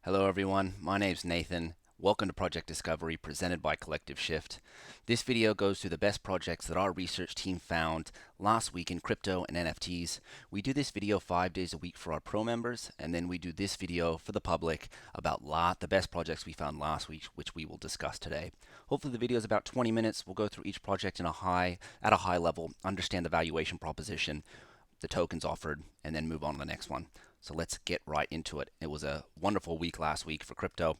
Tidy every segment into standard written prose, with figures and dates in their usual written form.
Hello everyone, my name's Nathan. Welcome to Project Discovery presented by Collective Shift. This video goes through the best projects that our research team found last week in crypto and NFTs. We do this video 5 days a week for our pro members, and then we do this video for the public about the best projects we found last week, which we will discuss today. Hopefully the video is about 20 minutes. We'll go through each project at a high level, understand the valuation proposition, the tokens offered, and then move on to the next one. So let's get right into it. It was a wonderful week last week for crypto.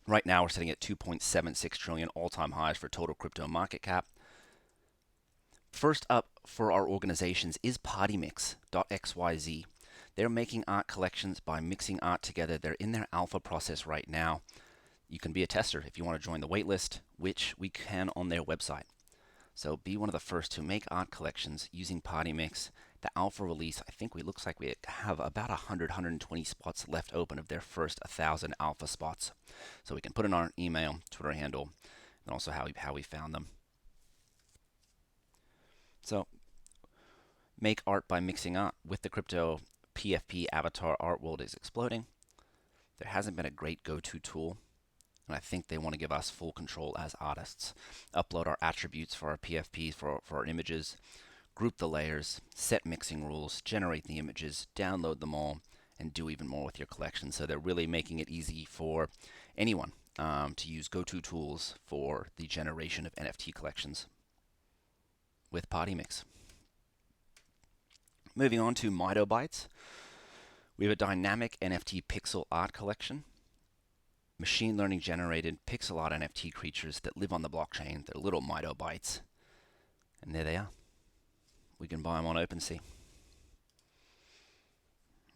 Right now we're sitting at 2.76 trillion all-time highs for total crypto market cap. First up for our organizations is PartyMix.xyz. They're making art collections by mixing art together. They're in their alpha process right now. You can be a tester if you want to join the waitlist, which we can on their website. So be one of the first to make art collections using PartyMix. The alpha release, I think looks like we have about 120 spots left open of their first 1,000 alpha spots. So we can put in our email, Twitter handle, and also how we found them. So make art by mixing art. With the crypto PFP avatar art world is exploding. There hasn't been a great go-to tool, and I think they want to give us full control as artists. Upload our attributes for our PFPs, for our images, group the layers, set mixing rules, generate the images, download them all, and do even more with your collection. So they're really making it easy for anyone to use go-to tools for the generation of NFT collections with PartyMix. Moving on to MytoBytes, we have a dynamic NFT pixel art collection. Machine learning generated pixel art NFT creatures that live on the blockchain. They're little MytoBytes. And there they are. We can buy them on OpenSea.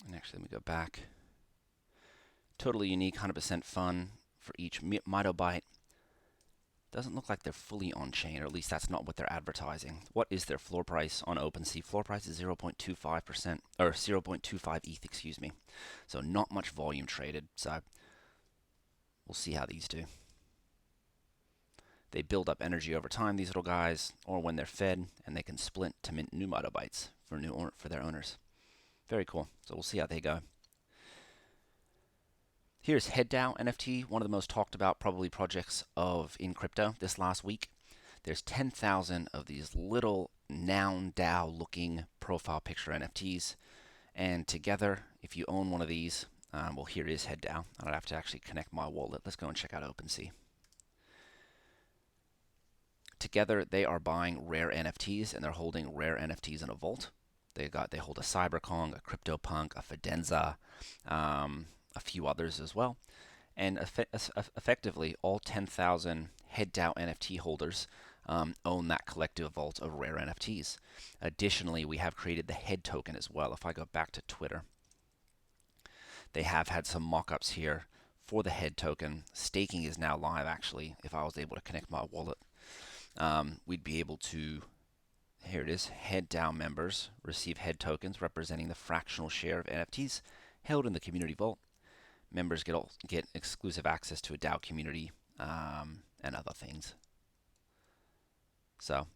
And actually, let me go back. Totally unique, 100% fun for each MytoByte. Doesn't look like they're fully on-chain, or at least that's not what they're advertising. What is their floor price on OpenSea? Floor price is 0.25%, or 0.25 ETH, excuse me. So not much volume traded. So we'll see how these do. They build up energy over time, these little guys, or when they're fed, and they can split to mint new MytoBytes for their owners. Very cool. So we'll see how they go. Here's DAO NFT, one of the most talked about probably projects in crypto this last week. There's 10,000 of these little noun DAO looking profile picture NFTs, and together, if you own one of these, well, here is DAO. I don't have to actually connect my wallet. Let's go and check out OpenSea. Together, they are buying rare NFTs, and they're holding rare NFTs in a vault. They hold a CyberKong, a CryptoPunk, a Fidenza, a few others as well. And effectively, all 10,000 DAO NFT holders own that collective vault of rare NFTs. Additionally, we have created the head token as well. If I go back to Twitter, they have had some mock-ups here for the head token. Staking is now live, actually, if I was able to connect my wallet. We'd be able to, here it is, DAO members receive head tokens representing the fractional share of NFTs held in the community vault. Members get exclusive access to a DAO community and other things. So,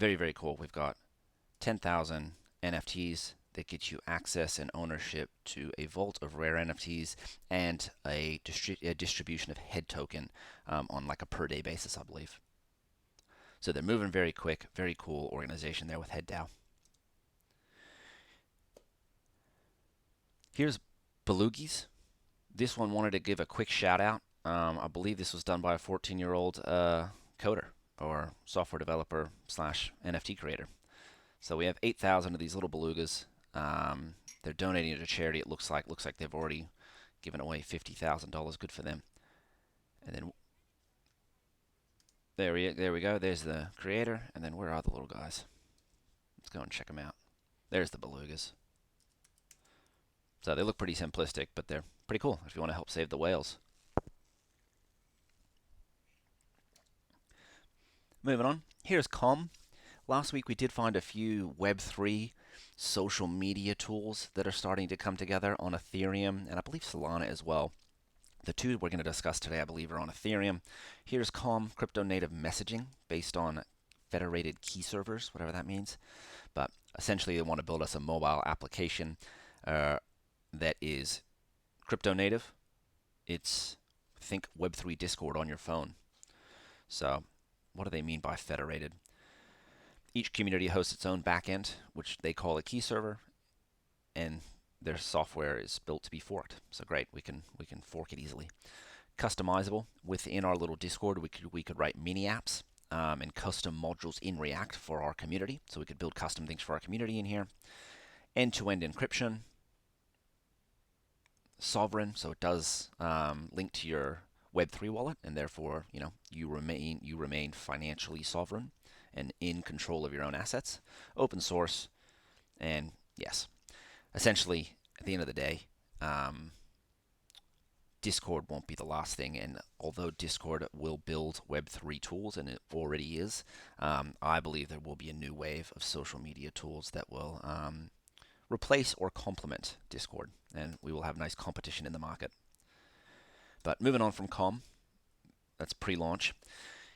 very, very cool. We've got 10,000 NFTs that get you access and ownership to a vault of rare NFTs and a distribution of head token on like a per day basis, I believe. So they're moving very quick. Very cool organization there with DAO. Here's Belugies. This one wanted to give a quick shout out. I believe this was done by a 14-year-old coder or software developer / NFT creator. So we have 8,000 of these little belugas. They're donating it to charity. It looks like they've already given away $50,000. Good for them. And then there we go. There's the creator. And then where are the little guys? Let's go and check them out. There's the belugas. So they look pretty simplistic, but they're pretty cool if you want to help save the whales. Moving on. Here's Comm. Last week we did find a few Web3 social media tools that are starting to come together on Ethereum, and I believe Solana as well. The two we're going to discuss today, I believe, are on Ethereum. Here's Comm, crypto native messaging based on federated key servers, whatever that means. But essentially, they want to build us a mobile application that is crypto native, It's, think Web3 Discord on your phone. So what do they mean by federated? Each community hosts its own backend, which they call a key server, and their software is built to be forked. So great, we can fork it easily. Customizable. Within our little Discord, we could write mini apps and custom modules in React for our community. So we could build custom things for our community in here. End-to-end encryption. Sovereign, so it does link to your Web3 wallet, and therefore, you remain financially sovereign and in control of your own assets. Open source, and yes, essentially, at the end of the day, Discord won't be the last thing. And although Discord will build Web3 tools, and it already is, I believe there will be a new wave of social media tools that will replace or complement Discord, and we will have nice competition in the market. But moving on from Comm, that's pre-launch.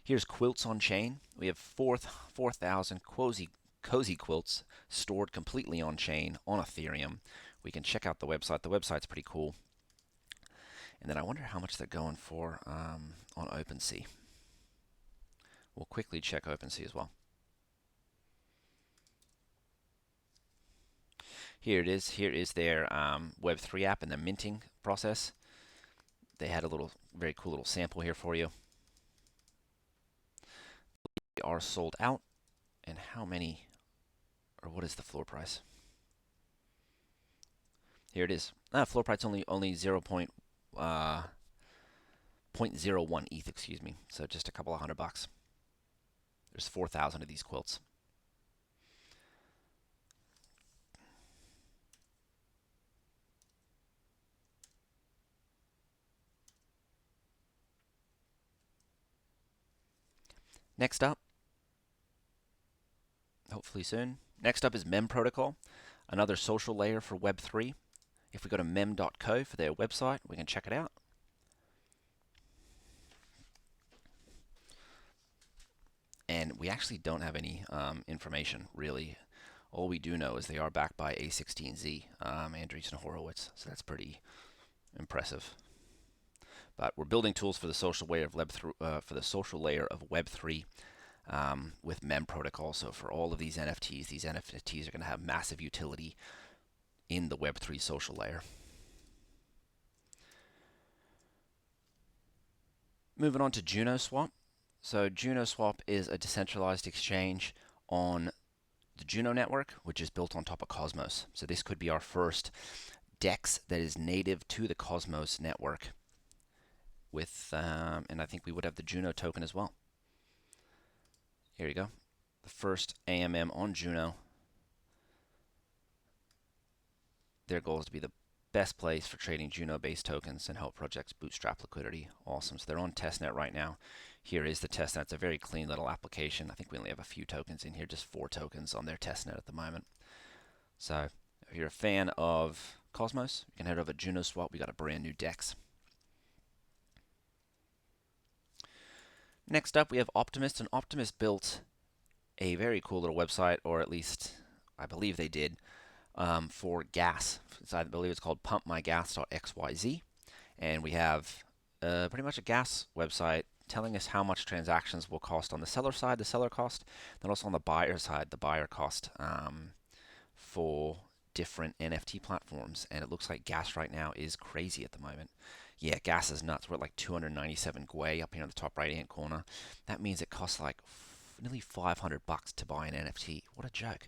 Here's Quilts On-chain. We have 4,000 cozy quilts stored completely on-chain on Ethereum. We can check out the website. The website's pretty cool. And then I wonder how much they're going for on OpenSea. We'll quickly check OpenSea as well. Here it is. Here is their Web3 app and the minting process. They had a very cool little sample here for you. They are sold out. And how many, or what is the floor price? Here it is. Floor price only 0.01 ETH, excuse me. So just a couple of $100. There's 4,000 of these quilts. Next up, hopefully soon. Next up is Mem Protocol, another social layer for Web3. If we go to mem.co for their website, we can check it out. And we actually don't have any information, really. All we do know is they are backed by A16Z, Andreessen Horowitz, so that's pretty impressive. But we're building tools for the social layer of Web3 with Mem Protocol. So for all of these NFTs are going to have massive utility in the Web3 social layer. Moving on to JunoSwap. So JunoSwap is a decentralized exchange on the Juno network, which is built on top of Cosmos. So this could be our first DEX that is native to the Cosmos network. And I think we would have the Juno token as well. Here you go. The first AMM on Juno. Their goal is to be the best place for trading Juno-based tokens and help projects bootstrap liquidity. Awesome. So they're on testnet right now. Here is the testnet. It's a very clean little application. I think we only have a few tokens in here, just 4 tokens on their testnet at the moment. So if you're a fan of Cosmos, you can head over to JunoSwap. We got a brand new DEX. Next up, we have Optimist, and Optimist built a very cool little website, or at least I believe they did, for gas. So I believe it's called pumpmygas.xyz, and we have pretty much a gas website telling us how much transactions will cost on the seller side, the seller cost, then also on the buyer side, the buyer cost for different NFT platforms. And it looks like gas right now is crazy at the moment. Yeah, gas is nuts. We're at like 297 Gwei up here in the top right hand corner. That means it costs like nearly $500 to buy an NFT. What a joke.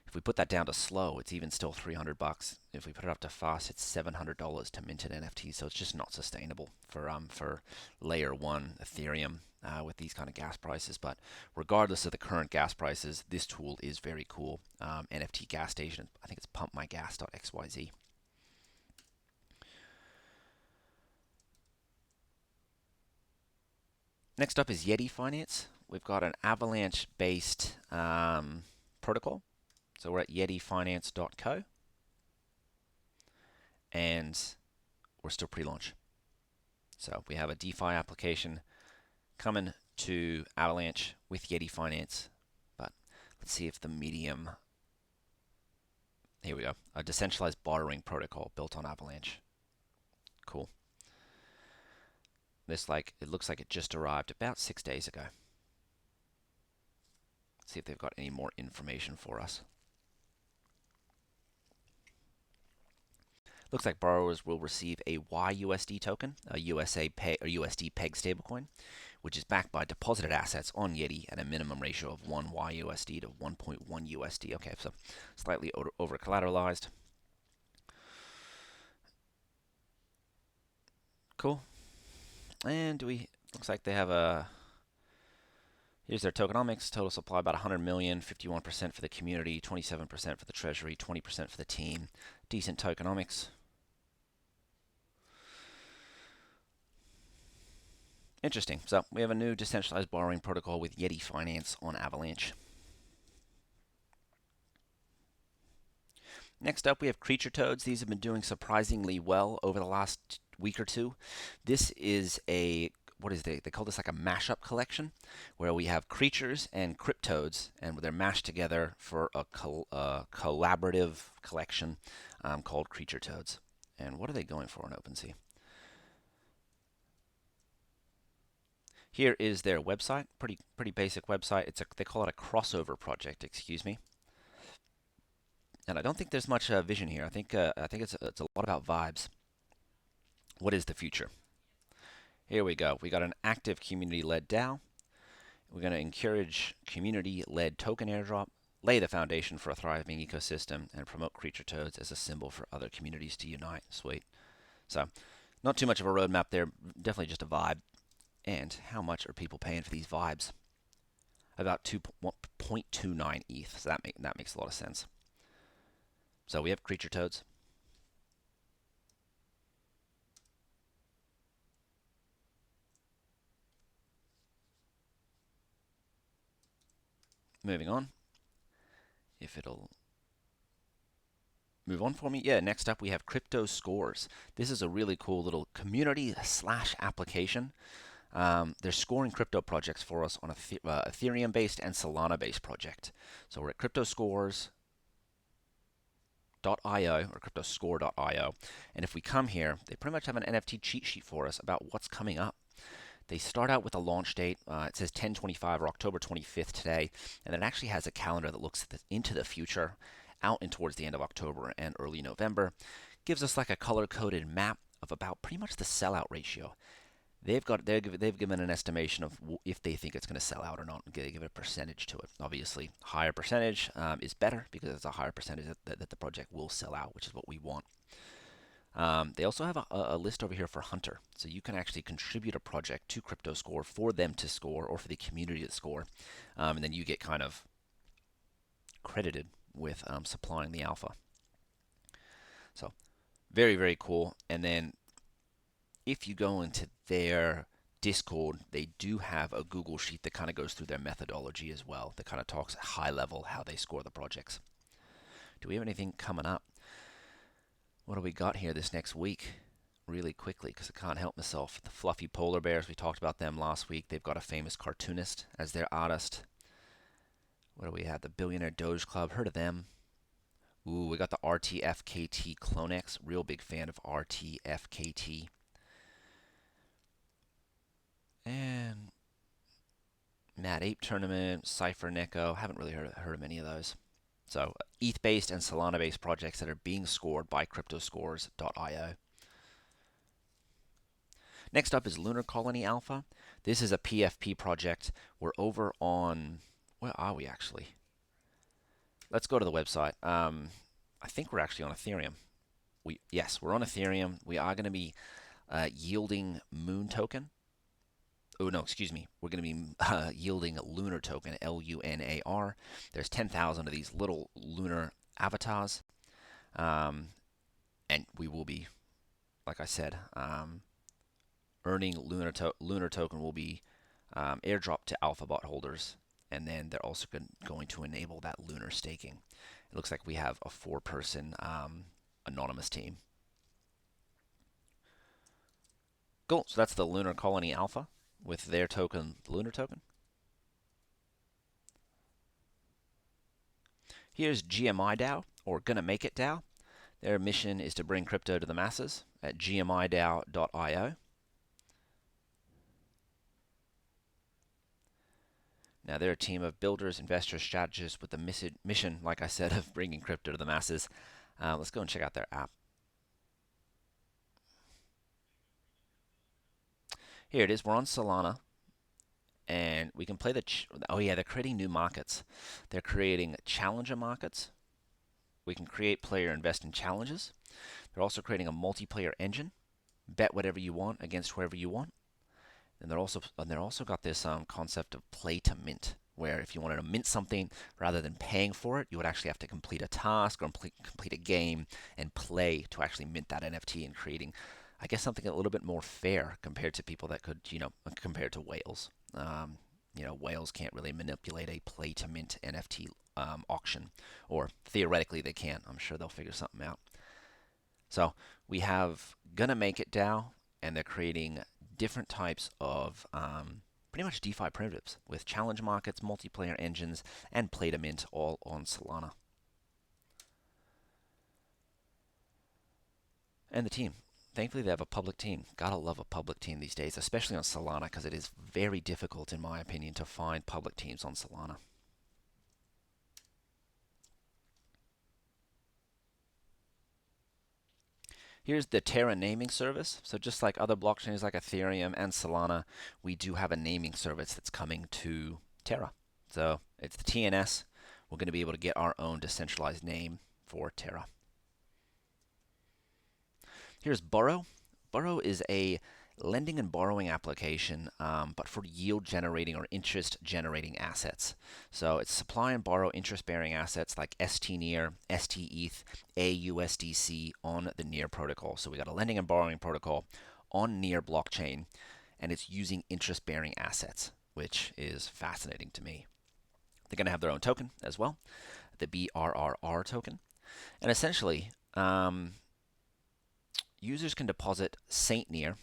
If we put that down to slow, it's even still $300. If we put it up to fast, it's $700 to mint an NFT. So it's just not sustainable for layer 1 Ethereum with these kind of gas prices. But regardless of the current gas prices, this tool is very cool. NFT gas station. I think it's pumpmygas.xyz. Next up is Yeti Finance. We've got an Avalanche-based protocol. So we're at yetifinance.co. And we're still pre-launch. So we have a DeFi application coming to Avalanche with Yeti Finance. But let's see if the medium... Here we go. A decentralized borrowing protocol built on Avalanche. Cool. it looks like it just arrived about 6 days ago. See if they've got any more information for us. Looks like borrowers will receive a YUSD token, a USD peg stablecoin, which is backed by deposited assets on Yeti at a minimum ratio of 1 YUSD to 1.1 USD. Okay, so slightly over collateralized. Cool. And looks like they have here's their tokenomics. Total supply about 100 million, 51% for the community, 27% for the treasury, 20% for the team. Decent tokenomics. Interesting. So we have a new decentralized borrowing protocol with Yeti Finance on Avalanche. Next up, we have CreatureToadz. These have been doing surprisingly well over the last week or two. This is they call this like a mashup collection, where we have creatures and CryptoToadz, and they're mashed together for a collaborative collection called CreatureToadz. And what are they going for on OpenSea? Here is their website. Pretty basic website. They call it a crossover project. Excuse me. And I don't think there's much vision here. I think it's a lot about vibes. What is the future? Here we go. We got an active community-led DAO. We're going to encourage community-led token airdrop, lay the foundation for a thriving ecosystem, and promote CreatureToadz as a symbol for other communities to unite. Sweet. So, not too much of a roadmap there. Definitely just a vibe. And how much are people paying for these vibes? About 2.29 ETH. So that makes a lot of sense. So we have CreatureToadz. Moving on. If it'll move on for me. Yeah, next up we have Cryptoscores. This is a really cool little community/application. They're scoring crypto projects for us on a Ethereum-based and Solana-based project. So we're at Cryptoscores.io or cryptoscore.io, and if we come here, they pretty much have an NFT cheat sheet for us about what's coming up. They start out with a launch date. It says 10/25 or October 25th today, and it actually has a calendar that looks into the future, out and towards the end of October and early November. Gives us like a color-coded map of about pretty much the sellout ratio. They've given an estimation of if they think it's going to sell out or not. They give a percentage to it. Obviously, higher percentage is better because it's a higher percentage that the project will sell out, which is what we want. They also have a list over here for Hunter, so you can actually contribute a project to Cryptoscore for them to score or for the community to score, and then you get kind of credited with supplying the alpha. So very, very cool. And then if you go into their Discord, they do have a Google Sheet that kind of goes through their methodology as well, that kind of talks high level how they score the projects. Do we have anything coming up? What do we got here this next week? Really quickly, because I can't help myself. The Fluffy Polar Bears, we talked about them last week. They've got a famous cartoonist as their artist. What do we have? The Billionaire Doge Club, heard of them. Ooh, we got the RTFKT Clonex. Real big fan of RTFKT. And Mad Ape Tournament, Cypher Neko. Haven't really heard of any of those. So ETH-based and Solana-based projects that are being scored by cryptoscores.io. Next up is Lunar Colony Alpha. This is a PFP project. We're over on... Where are we actually? Let's go to the website. I think we're actually on Ethereum. Yes, we're on Ethereum. We are going to be yielding Moon token. Oh, no, excuse me. We're going to be yielding Lunar token, LUNAR. There's 10,000 of these little lunar avatars. And we will be, like I said, earning Lunar token will be airdropped to AlphaBot holders. And then they're also going to enable that Lunar staking. It looks like we have a 4-person anonymous team. Cool. So that's the Lunar Colony Alpha with their token, the Lunar token. Here's gmiDAO, or Gonna Make It DAO. Their mission is to bring crypto to the masses at gmiDAO.io. Now, they're a team of builders, investors, strategists with the mission, like I said, of bringing crypto to the masses. Let's go and check out their app. Here it is. We're on Solana, and we can play the. Oh yeah, they're creating new markets. They're creating challenger markets. We can create, player, invest in challenges. They're also creating a multiplayer engine. Bet whatever you want against whoever you want. And they're also got this concept of play to mint, where if you wanted to mint something rather than paying for it, you would actually have to complete a task or complete a game and play to actually mint that NFT and creating, I guess, something a little bit more fair compared to people that could, compared to whales. Whales can't really manipulate a play to mint NFT auction, or theoretically they can. I'm sure they'll figure something out. So we have Gonna Make It DAO, and they're creating different types of pretty much DeFi primitives with challenge markets, multiplayer engines, and play to mint all on Solana. And the team. Thankfully, they have a public team. Gotta love a public team these days, especially on Solana, because it is very difficult, in my opinion, to find public teams on Solana. Here's the Terra naming service. So just like other blockchains like Ethereum and Solana, we do have a naming service that's coming to Terra. So it's the TNS. We're going to be able to get our own decentralized name for Terra. Here's Burrow. Burrow is a lending and borrowing application, but for yield generating or interest generating assets. So it's supply and borrow interest bearing assets like ST-NEAR, ST-ETH, AUSDC on the NEAR protocol. So we got a lending and borrowing protocol on NEAR blockchain, and it's using interest bearing assets, which is fascinating to me. They're going to have their own token as well, the BRRR token. And essentially, users can deposit ST-NEAR,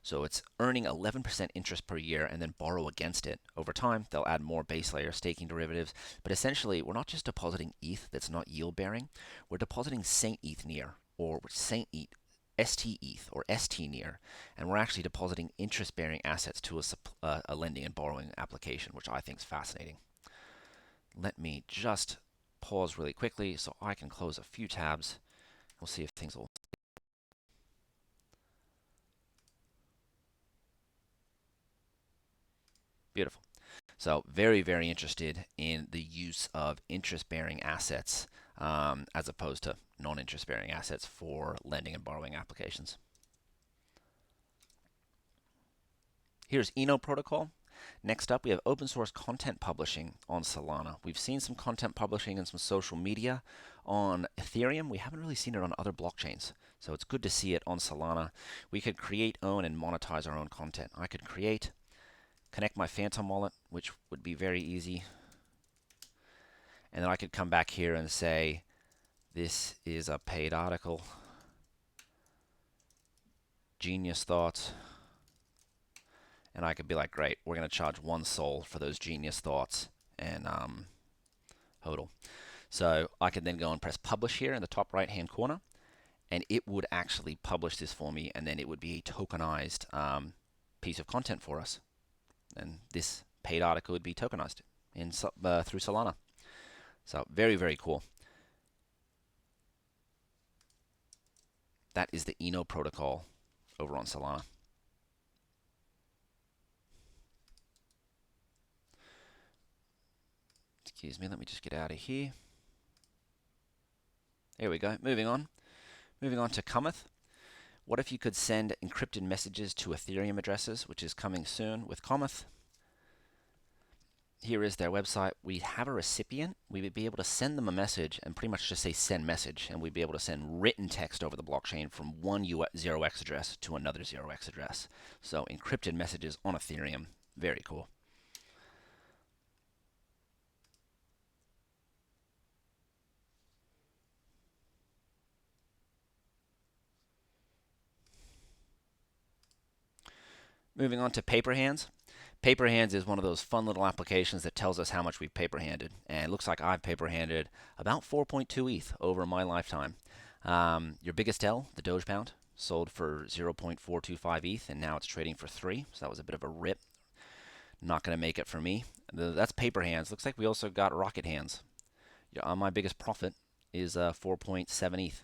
so it's earning 11% interest per year and then borrow against it. Over time, they'll add more base layer staking derivatives, but essentially, we're not just depositing ETH that's not yield bearing, we're depositing ST-ETH NEAR or ST-ETH or ST-NEAR, and we're actually depositing interest bearing assets to a lending and borrowing application, which I think is fascinating. Let me just pause really quickly so I can close a few tabs. We'll see if things will. Beautiful. So very, very interested in the use of interest-bearing assets as opposed to non-interest-bearing assets for lending and borrowing applications. Here's Eno Protocol. Next up, we have open source content publishing on Solana. We've seen some content publishing and some social media on Ethereum. We haven't really seen it on other blockchains. So it's good to see it on Solana. We could create, own, and monetize our own content. I could create, connect my Phantom wallet, which would be very easy. And then I could come back here and say, this is a paid article. Genius thoughts. And I could be like, great, we're going to charge 1 sol for those genius thoughts and hodl. So I could then go and press publish here in the top right hand corner, and it would actually publish this for me, and then it would be a tokenized piece of content for us. And this paid article would be tokenized through Solana. So very, very cool. That is the Eno protocol over on Solana. Excuse me, let me just get out of here. There we go. Moving on to Commeth. What if you could send encrypted messages to Ethereum addresses, which is coming soon with Commeth. Here is their website. We have a recipient. We would be able to send them a message and pretty much just say send message, and we'd be able to send written text over the blockchain from one 0x address to another 0x address. So encrypted messages on Ethereum. Very cool. Moving on to Paperhands. Paperhands is one of those fun little applications that tells us how much we've paper-handed. And it looks like I've paper-handed about 4.2 ETH over my lifetime. Your biggest L, the Doge Pound, sold for 0.425 ETH, and now it's trading for 3. So that was a bit of a rip. Not going to make it for me. That's Paperhands. Looks like we also got Rockethands. Yeah, my biggest profit is 4.7 ETH.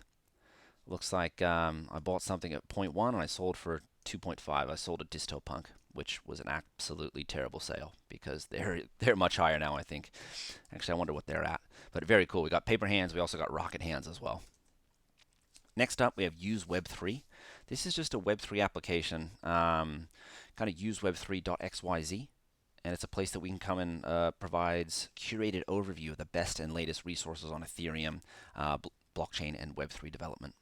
Looks like I bought something at 0.1 and I sold for 2.5. I sold a Dystopunk, which was an absolutely terrible sale because they're much higher now, I think. Actually, I wonder what they're at. But very cool. We got Paperhands. We also got Rockethands as well. Next up, we have Use Web3. This is just a Web3 application, kind of useweb3.xyz. And it's a place that we can come and provides curated overview of the best and latest resources on Ethereum, blockchain, and Web3 development.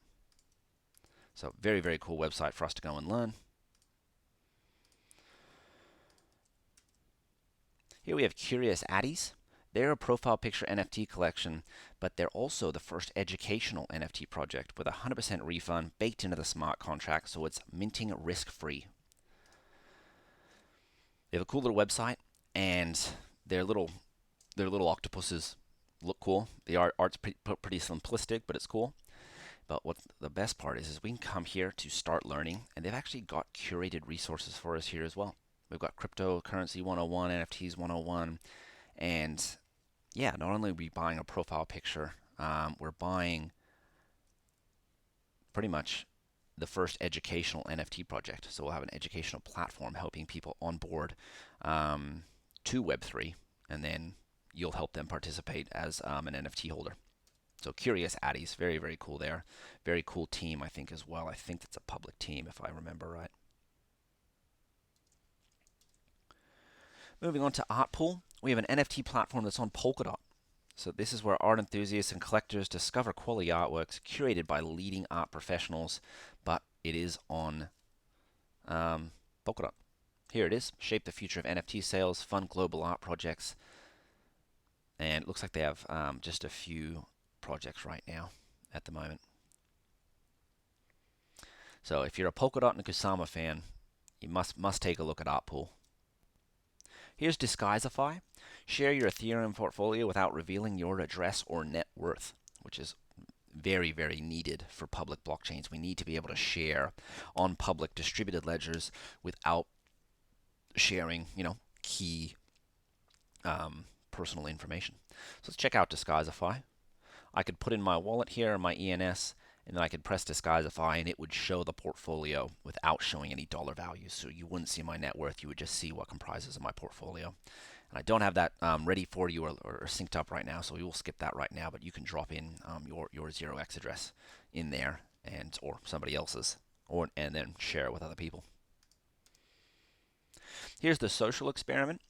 So very, very cool website for us to go and learn. Here we have Curious Addys. They're a profile picture NFT collection, but they're also the first educational NFT project with a 100% refund baked into the smart contract, so it's minting risk-free. They have a cool little website, and their little octopuses look cool. The art's pretty simplistic, but it's cool. But what the best part is we can come here to start learning, and they've actually got curated resources for us here as well. We've got cryptocurrency 101, NFTs 101, and yeah, not only are we buying a profile picture, we're buying pretty much the first educational NFT project. So we'll have an educational platform helping people onboard to Web3, and then you'll help them participate as an NFT holder. So Curious Addys, very, very cool there. Very cool team, I think, as well. I think it's a public team, if I remember right. Moving on to Artpool, we have an NFT platform that's on Polkadot. So this is where art enthusiasts and collectors discover quality artworks curated by leading art professionals, but it is on Polkadot. Here it is, shape the future of NFT sales, fund global art projects, and it looks like they have just a few projects right now at the moment. So if you're a Polkadot and a Kusama fan, you must take a look at Artpool. Here's Disguisefy. Share your Ethereum portfolio without revealing your address or net worth, which is very, very needed for public blockchains. We need to be able to share on public distributed ledgers without sharing, key personal information. So let's check out Disguisefy. I could put in my wallet here, my ENS, and then I could press Disguisefy, and it would show the portfolio without showing any dollar values. So you wouldn't see my net worth. You would just see what comprises of my portfolio. And I don't have that ready for you or synced up right now, so we will skip that right now. But you can drop in your 0x address in there, or somebody else's, and then share it with other people. Here's the social experiment.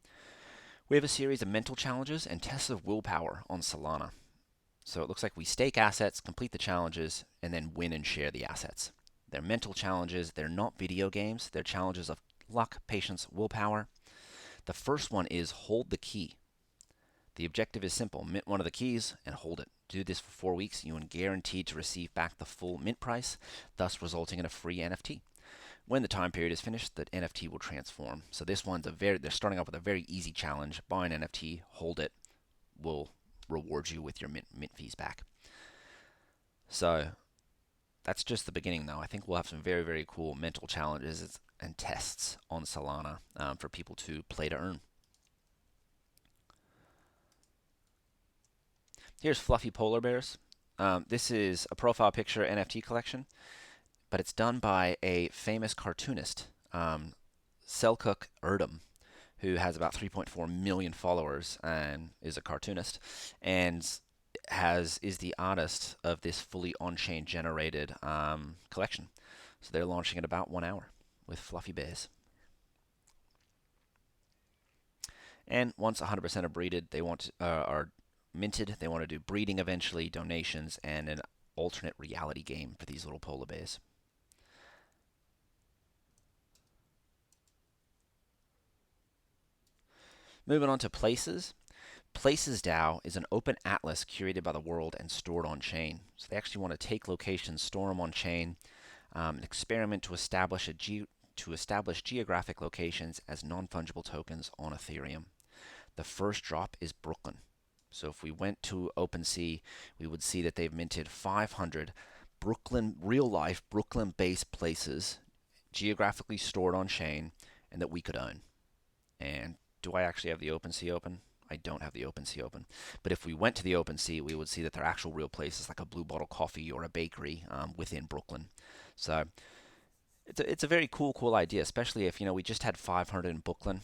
We have a series of mental challenges and tests of willpower on Solana. So it looks like we stake assets, complete the challenges, and then win and share the assets. They're mental challenges. They're not video games. They're challenges of luck, patience, willpower. The first one is hold the key. The objective is simple. Mint one of the keys and hold it. Do this for 4 weeks. You are guaranteed to receive back the full mint price, thus resulting in a free NFT. When the time period is finished, the NFT will transform. So this one's they're starting off with a very easy challenge. Buy an NFT, hold it, will reward you with your mint fees back. So that's just the beginning, though. I think we'll have some very, very cool mental challenges and tests on Solana for people to play to earn. Here's Fluffy Polar Bears. This is a profile picture NFT collection, but it's done by a famous cartoonist, Selçuk Erdem, who has about 3.4 million followers and is a cartoonist, and is the artist of this fully on-chain generated collection. So they're launching in about 1 hour with Fluffy Bears. And once 100% are breeded, they are minted. They want to do breeding eventually, donations, and an alternate reality game for these little polar bears. Moving on to Places. Places DAO is an open atlas curated by the world and stored on chain. So they actually want to take locations, store them on chain, and experiment to establish geographic locations as non-fungible tokens on Ethereum. The first drop is Brooklyn. So if we went to OpenSea, we would see that they've minted 500 real-life Brooklyn-based places, geographically stored on chain, and that we could own. And do I actually have the OpenSea open? I don't have the OpenSea open. But if we went to the OpenSea, we would see that their actual real place is like a Blue Bottle Coffee or a bakery within Brooklyn. So it's a very cool idea, especially if we just had 500 in Brooklyn.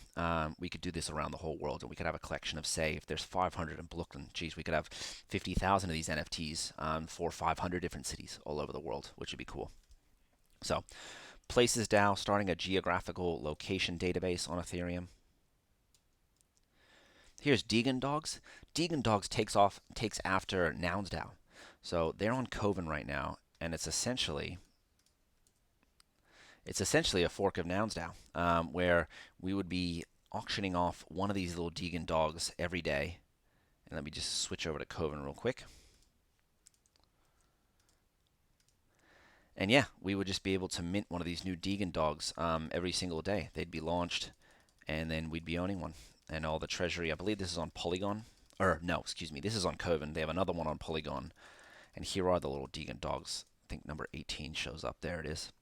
We could do this around the whole world, and we could have a collection of, say, if there's 500 in Brooklyn, geez, we could have 50,000 of these NFTs for 500 different cities all over the world, which would be cool. So, Places DAO starting a geographical location database on Ethereum. Here's degendogs. Degendogs takes after Nouns DAO. So they're on Kovan right now, and it's essentially a fork of Nouns DAO, where we would be auctioning off one of these little degendogs every day. And let me just switch over to Kovan real quick. And yeah, we would just be able to mint one of these new degendogs every single day. They'd be launched, and then we'd be owning one. And all the treasury, I believe this is on Polygon. Or, no, excuse me, this is on Kovan. They have another one on Polygon. And here are the little degendogs. I think number 18 shows up. There it is.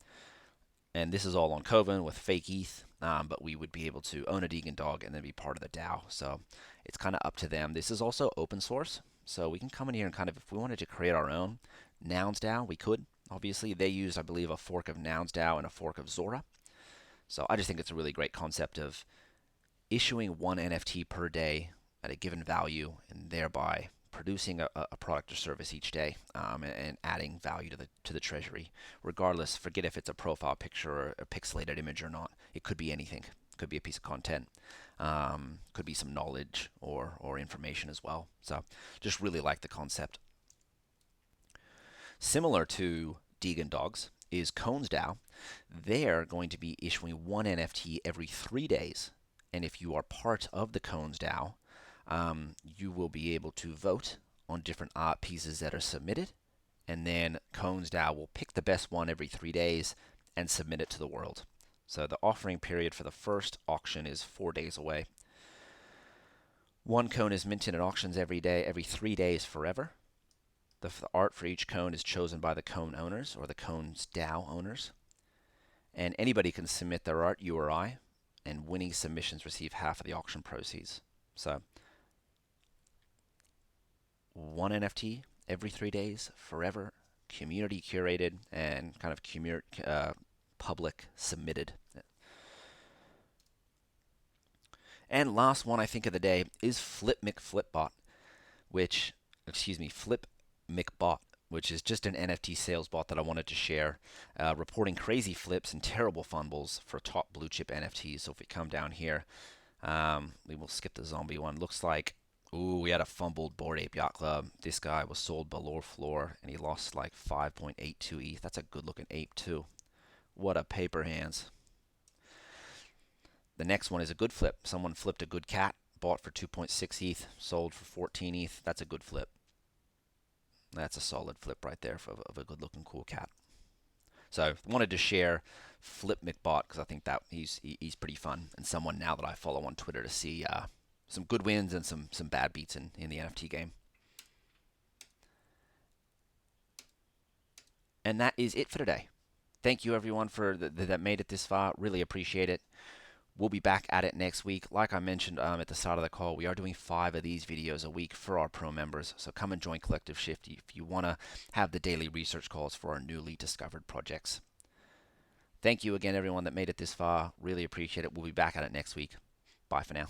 And this is all on Kovan with fake ETH, but we would be able to own a degendog and then be part of the DAO. So it's kind of up to them. This is also open source, so we can come in here and kind of, if we wanted to create our own Nouns DAO, we could. Obviously, they use, I believe, a fork of Nouns DAO and a fork of Zora. So I just think it's a really great concept of issuing one NFT per day at a given value, and thereby producing a product or service each day, and adding value to the treasury. Regardless, forget if it's a profile picture or a pixelated image or not. It could be anything. It could be a piece of content. Could be some knowledge or information as well. So just really like the concept. Similar to degendogs is Koans DAO. They're going to be issuing one NFT every 3 days. And if you are part of the Koans DAO, you will be able to vote on different art pieces that are submitted, and then Koans DAO will pick the best one every 3 days and submit it to the world. So the offering period for the first auction is 4 days away. One Koan is minted at auctions every 3 days forever. The art for each Koan is chosen by the Koan owners or the Koans DAO owners. And anybody can submit their art, you or I, and winning submissions receive half of the auction proceeds. So one NFT every 3 days, forever, community curated, and kind of public submitted. And last one I think of the day is Flip McBot, which is just an NFT sales bot that I wanted to share, reporting crazy flips and terrible fumbles for top blue chip NFTs. So if we come down here, we will skip the zombie one. Looks like, we had a fumbled Bored Ape Yacht Club. This guy was sold below floor, and he lost like 5.82 ETH. That's a good looking ape too. What a paper hands. The next one is a good flip. Someone flipped a good cat, bought for 2.6 ETH, sold for 14 ETH. That's a good flip. That's a solid flip right there of a good looking cool cat. So wanted to share Flip McBot because I think that he's pretty fun, and someone now that I follow on Twitter to see some good wins and some bad beats in the NFT game. And that is it for today. Thank you everyone that made it this far. Really appreciate it. We'll be back at it next week. Like I mentioned at the start of the call, we are doing 5 of these videos a week for our pro members. So come and join Collective Shift if you want to have the daily research calls for our newly discovered projects. Thank you again, everyone that made it this far. Really appreciate it. We'll be back at it next week. Bye for now.